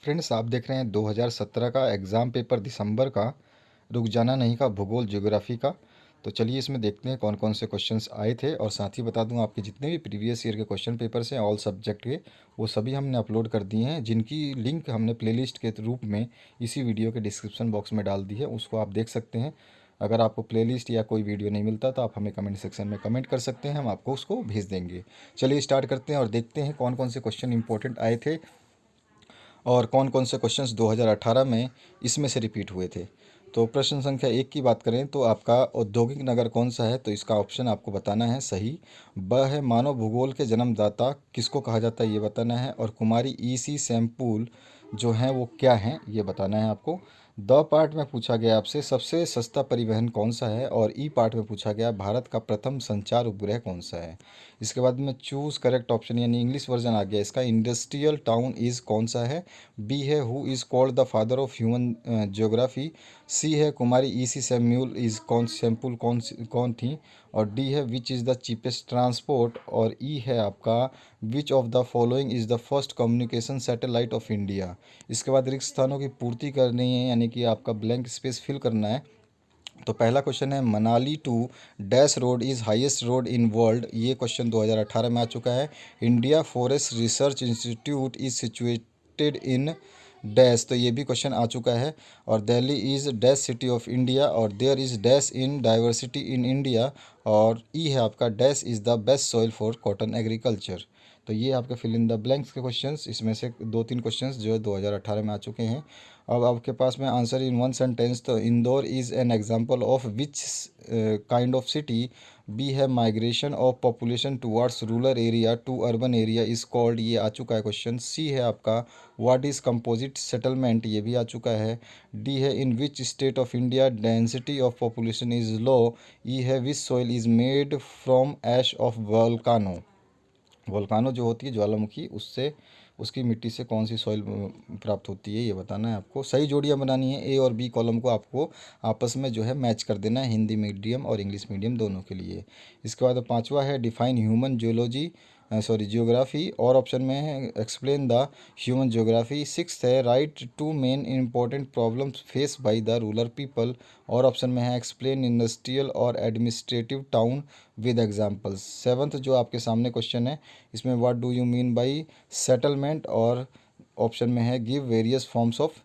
Friends, आप देख रहे हैं 2017 का एग्ज़ाम पेपर दिसंबर का, रुक जाना नहीं का भूगोल ज्योग्राफी का। तो चलिए इसमें देखते हैं कौन कौन से क्वेश्चंस आए थे, और साथ ही बता दूं आपके जितने भी प्रीवियस ईयर के क्वेश्चन पेपर्स हैं ऑल सब्जेक्ट के, वो सभी हमने अपलोड कर दिए हैं, जिनकी लिंक हमने प्लेलिस्ट के रूप में इसी वीडियो के डिस्क्रिप्शन बॉक्स में डाल दी है। उसको आप देख सकते हैं। अगर आपको प्लेलिस्ट या कोई वीडियो नहीं मिलता तो आप हमें कमेंट सेक्शन में कमेंट कर सकते हैं, हम आपको उसको भेज देंगे। चलिए स्टार्ट करते हैं और देखते हैं कौन कौन से क्वेश्चन इंपॉर्टेंट आए थे और कौन कौन से क्वेश्चंस 2018 में इसमें से रिपीट हुए थे। तो प्रश्न संख्या 1 की बात करें तो आपका औद्योगिक नगर कौन सा है, तो इसका ऑप्शन आपको बताना है सही। ब है मानव भूगोल के जन्मदाता किसको कहा जाता है, ये बताना है। और कुमारी ईसी सैम्पुल जो हैं वो क्या हैं, ये बताना है आपको। द पार्ट में पूछा गया आपसे सबसे सस्ता परिवहन कौन सा है, और ई पार्ट में पूछा गया भारत का प्रथम संचार उपग्रह कौन सा है। इसके बाद में चूज़ करेक्ट ऑप्शन यानी इंग्लिश वर्जन आ गया इसका। इंडस्ट्रियल टाउन इज़ कौन सा है। बी है who is called the father of human geography. C है कुमारी ईसी सैम्यूल इज़ कौन सैम्पुल कौन थी। और डी है which is the cheapest transport. और ई है आपका which of the following is the first communication satellite of India. इसके बाद रिक्त स्थानों की पूर्ति करनी है, यानी कि आपका ब्लैंक स्पेस फिल करना है। तो पहला क्वेश्चन है Manali to dash road is highest road in world. ये क्वेश्चन 2018 में आ चुका है। India forest research institute is situated in dash, तो ये भी क्वेश्चन आ चुका है। और Delhi is dash city of India, और there is dash in diversity in India. और ई है आपका dash is the best soil for cotton agriculture. तो ये आपके फिल इन द ब्लैंक्स के क्वेश्चंस, इसमें से दो तीन क्वेश्चंस जो है 2018 में आ चुके हैं। अब आपके पास में आंसर इन वन सेंटेंस, तो Indore is an example of which kind of city. B है migration of population towards rural area to urban area is called, ये आ चुका है क्वेश्चन। सी है आपका व्हाट इज़ कंपोजिट सेटलमेंट, ये भी आ चुका है। डी है in which state of India density of population is low. E है which soil is made from ash of volcano. Volcano जो होती है ज्वालामुखी, उससे उसकी मिट्टी से कौन सी सॉइल प्राप्त होती है, ये बताना है आपको। सही जोड़ियाँ बनानी है, ए और बी कॉलम को आपको आपस में जो है मैच कर देना है, हिंदी मीडियम और इंग्लिश मीडियम दोनों के लिए। इसके बाद पांचवा है डिफाइन ह्यूमन जियोलॉजी ज्योग्राफी, और ऑप्शन में है explain the human geography. Six है write two main important problems face by the rural people, और ऑप्शन में है एक्सप्लेन इंडस्ट्रियल और administrative town with examples. Seventh जो आपके सामने क्वेश्चन है, इसमें what do you mean by settlement, और ऑप्शन में है give various forms of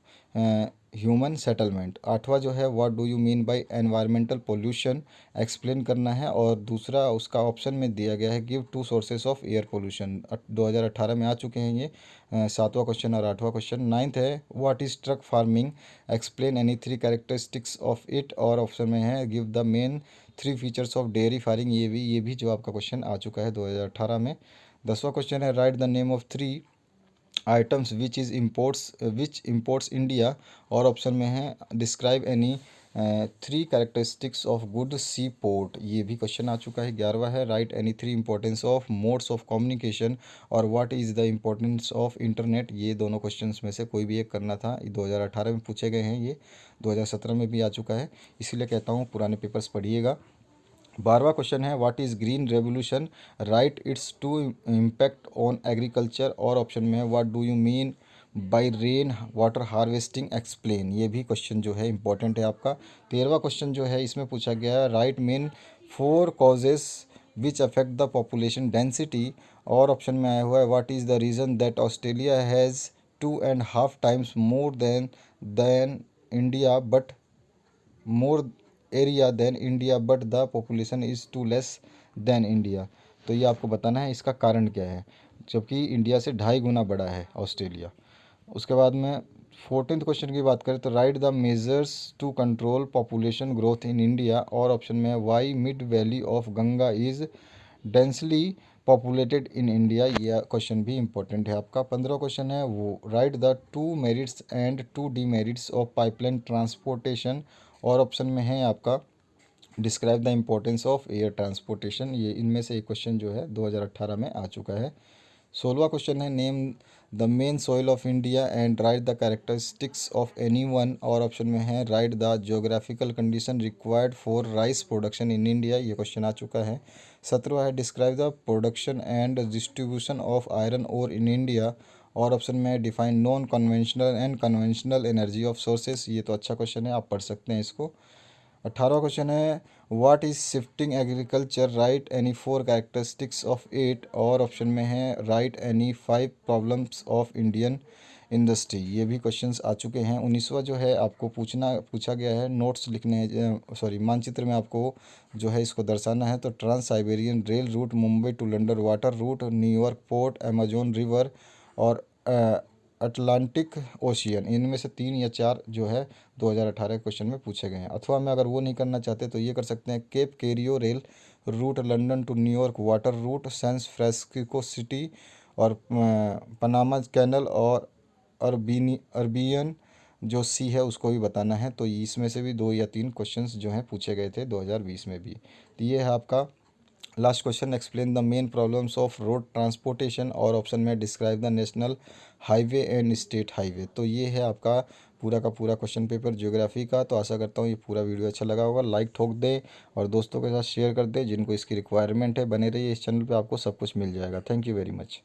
human settlement. आठवां जो है what do you mean bye environmental pollution, explain करना है। और दूसरा उसका ऑप्शन में दिया गया है give to sources of air pollution. 2018 में आ चुके हैं ये सातवां क्वेश्चन और आठवां क्वेश्चन। नाइन्थ है what is truck farming, explain any three characteristics of it, और ऑप्शन में है give the main three features of dairy farming. ये भी जो आपका क्वेश्चन आ चुका है 2018 में। दसवां क्वेश्चन है write the name of three items which imports India, और ऑप्शन में है describe any three characteristics of good sea port. ये भी क्वेश्चन आ चुका है। ग्यारहवा है write any three importance of modes of communication, और what is the importance of internet. ये दोनों क्वेश्चंस में से कोई भी एक करना था, ये 2018 में पूछे गए हैं, ये 2017 में भी आ चुका है, इसीलिए कहता हूँ पुराने पेपर्स पढ़िएगा। बारहवा क्वेश्चन है what is green revolution, write its two impact on agriculture, और ऑप्शन में है what do you mean by rain water harvesting, explain. ये भी क्वेश्चन जो है इंपॉर्टेंट है आपका। तेरहवा क्वेश्चन जो है इसमें पूछा गया है write main four causes which affect the population density, और ऑप्शन में आया हुआ है what is the reason that Australia has 2.5 times more than India but more area than India but the population is too less than India. तो ये आपको बताना है इसका कारण क्या है, जबकि इंडिया से 2.5 गुना बड़ा है ऑस्ट्रेलिया। उसके बाद में 14th क्वेश्चन की बात करें तो write the measures to control population growth in India, और ऑप्शन में है why mid valley of Ganga is densely populated in India. यह क्वेश्चन भी इंपॉर्टेंट है आपका। 15 क्वेश्चन है वो write the two merits and two demerits of pipeline transportation, और ऑप्शन में है आपका describe the importance of air transportation. ये इनमें से एक क्वेश्चन जो है 2018 में आ चुका है। 16वां क्वेश्चन है name the main soil of India and write the characteristics of any one, और ऑप्शन में है write the geographical condition required for rice production in India. ये क्वेश्चन आ चुका है। 17वां है describe the production and distribution of iron ore in India, और ऑप्शन में है define non conventional and conventional energy of sources, ये तो अच्छा क्वेश्चन है, आप पढ़ सकते हैं इसको। 18वां क्वेश्चन है what is shifting agriculture, right any four characteristics of it, और ऑप्शन में है write any five problems of Indian industry, ये भी क्वेश्चंस आ चुके हैं। 19वां जो है आपको पूछा गया है नोट्स लिखने, सॉरी मानचित्र में आपको जो है इसको दर्शाना है। तो trans Siberian rail route, Mumbai to London water route, New York port, Amazon river और अटलांटिक ओशियन, इनमें से 3 या 4 जो है 2018 के क्वेश्चन में पूछे गए हैं। अथवा में अगर वो नहीं करना चाहते तो ये कर सकते हैं Cape Cairo rail route, London to New York water route, San Francisco city और पनामा कैनल और अरबियन जो सी है उसको भी बताना है। तो इसमें से भी 2 या 3 क्वेश्चंस जो हैं पूछे गए थे 2020 में भी। तो ये है आपका last question, explain the main problems of road transportation, और ऑप्शन में describe the national highway and state highway. तो ये है आपका पूरा का पूरा क्वेश्चन पेपर ज्योग्राफी का। तो आशा करता हूँ ये पूरा वीडियो अच्छा लगा होगा, लाइक ठोक दे और दोस्तों के साथ शेयर कर दे जिनको इसकी रिक्वायरमेंट है। बने रहिए इस चैनल पे, आपको सब कुछ मिल जाएगा। Thank you very much.